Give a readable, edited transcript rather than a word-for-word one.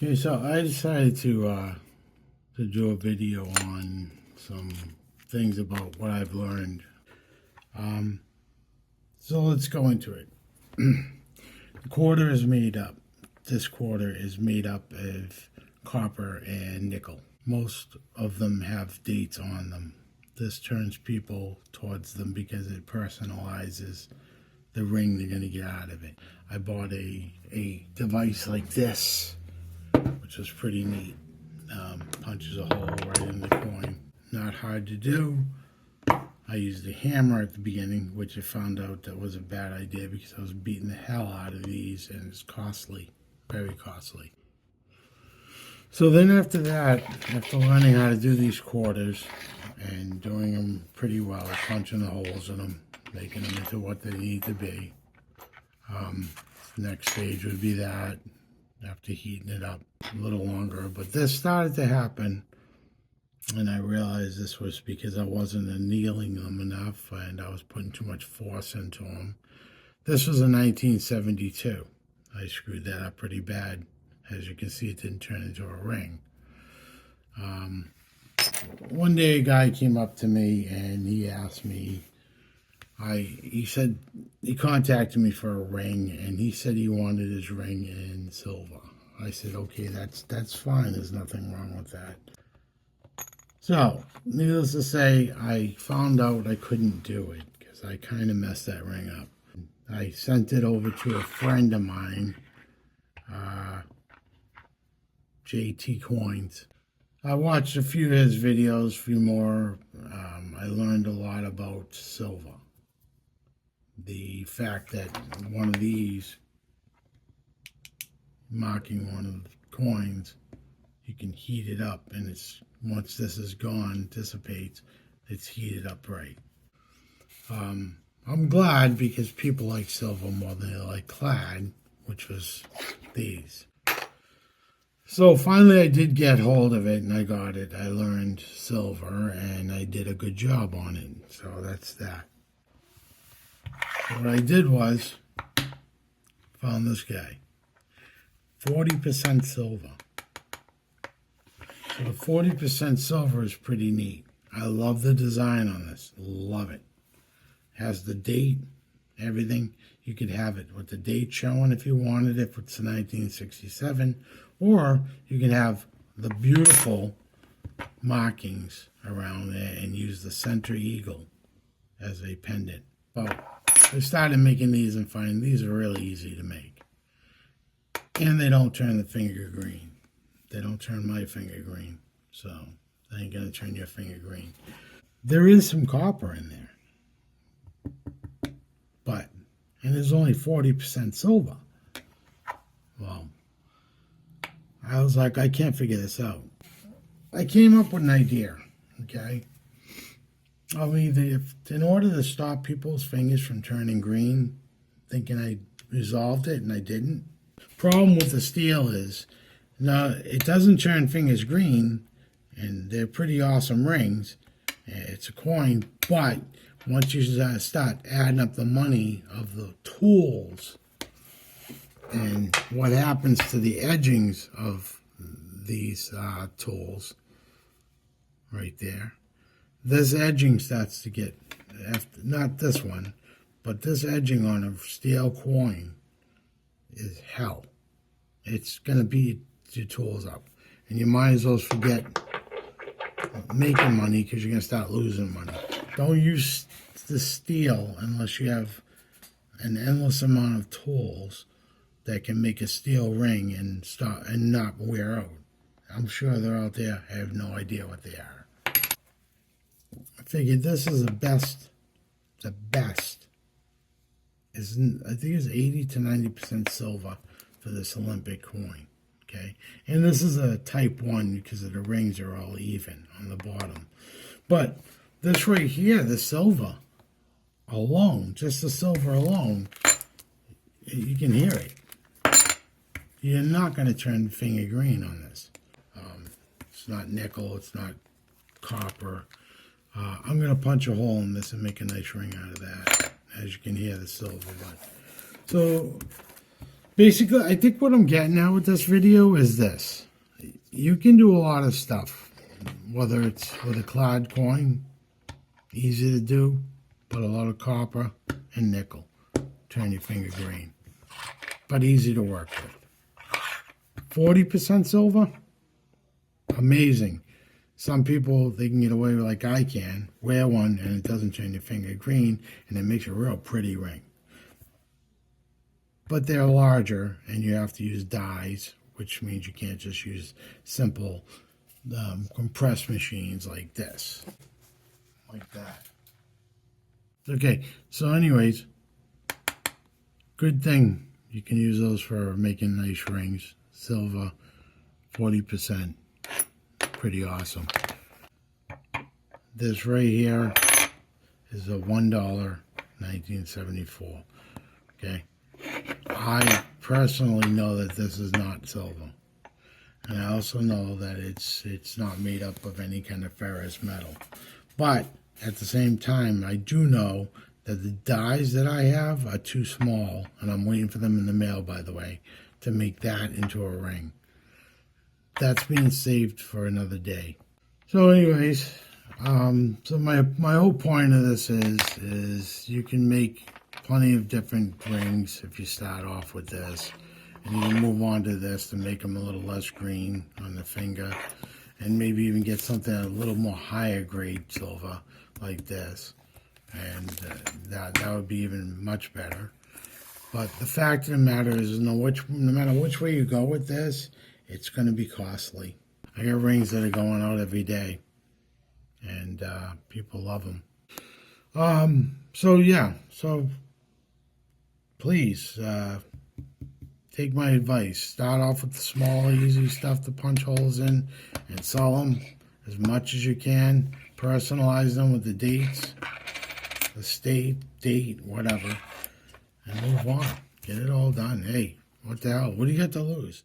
Okay, so I decided to do a video on some things about what I've learned. Um, so let's go into it. The quarter is made up. This quarter is made up of copper and nickel. Most of them have dates on them. This turns people towards them because it personalizes the ring they're going to get out of it. I bought a device like this, which is pretty neat. Punches a hole right in the coin. Not hard to do. I used a hammer at the beginning, which I found out that was a bad idea because I was beating the hell out of these, and it's costly, very costly. So then after that, after learning how to do these quarters and doing them pretty well, punching the holes in them, making them into what they need to be, next stage would be that, after heating it up a little longer. But this started to happen, and I realized this was because I wasn't annealing them enough and I was putting too much force into them. This was in 1972. I screwed that up pretty bad. As you can see, it didn't turn into a ring. One day a guy came up to me and he asked me, he said he contacted me for a ring, and he said he wanted his ring in silver. I said, okay, that's fine. There's nothing wrong with that. So, needless to say, I found out I couldn't do it because I kind of messed that ring up. I sent it over to a friend of mine, JT Coins. I watched a few of his videos, a few more. I learned a lot about silver. The fact that one of these, marking one of the coins, you can heat it up, and it's, once this is gone, dissipates, it's heated up right. I'm glad because people like silver more than they like clad, which was these. So finally I did get hold of it, and I got it. I learned silver, and I did a good job on it. So that's that. So what I did was, found this guy. 40% silver. So the 40% silver is pretty neat. I love the design on this. Love it. Has the date, everything. You could have it with the date showing if you wanted it, if it's 1967. Or you can have the beautiful markings around there and use the center eagle as a pendant. Well, I started making these and finding these are really easy to make. And they don't turn the finger green. They don't turn my finger green. So they ain't going to turn your finger green. There is some copper in there. But, and there's only 40% silver. Well, I was like, I can't figure this out. I came up with an idea, okay? I mean, if in order to stop people's fingers from turning green, thinking I resolved it and I didn't. Problem with the steel is, now it doesn't turn fingers green, and they're pretty awesome rings. It's a coin, but once you start adding up the money of the tools and what happens to the edgings of these tools right there, this edging starts to get, not this one, but this edging on a steel coin is hell. It's going to beat your tools up. And you might as well forget making money because you're going to start losing money. Don't use the steel unless you have an endless amount of tools that can make a steel ring and start and not wear out. I'm sure they're out there. I have no idea what they are. I figured this is the best. I think it's 80 to 90% silver for this Olympic coin. Okay, and this is a type 1 because the rings are all even on the bottom. But this right here, the silver alone, just the silver alone, you can hear it. You're not going to turn finger green on this. It's not nickel, it's not copper. I'm going to punch a hole in this and make a nice ring out of that. As you can hear, the silver. So Basically, I think what I'm getting at with this video is this. You can do a lot of stuff, whether it's with a clad coin, easy to do, put a lot of copper and nickel, turn your finger green, but easy to work with. 40% silver, amazing. Some people, they can get away with, like I can, wear one and it doesn't turn your finger green and it makes a real pretty ring. But they're larger and you have to use dies, which means you can't just use simple compressed machines like this, like that. Okay, so anyways, good thing you can use those for making nice rings. Silver, 40%, pretty awesome. This right here is a $1, 1974, okay? I personally know that this is not silver. And I also know that it's not made up of any kind of ferrous metal. But at the same time, I do know that the dies that I have are too small, and I'm waiting for them in the mail, by the way, to make that into a ring. That's being saved for another day. So anyways, so my whole point of this is you can make plenty of different rings if you start off with this. And you can move on to this to make them a little less green on the finger. And maybe even get something a little more higher grade silver like this. And that would be even much better. But the fact of the matter is, no matter which way you go with this, it's going to be costly. I got rings that are going out every day. And people love them. So yeah, so please, take my advice. Start off with the small, easy stuff to punch holes in and sell them as much as you can. Personalize them with the dates, the state, date, whatever, and move on. Get it all done. Hey, what the hell? What do you got to lose?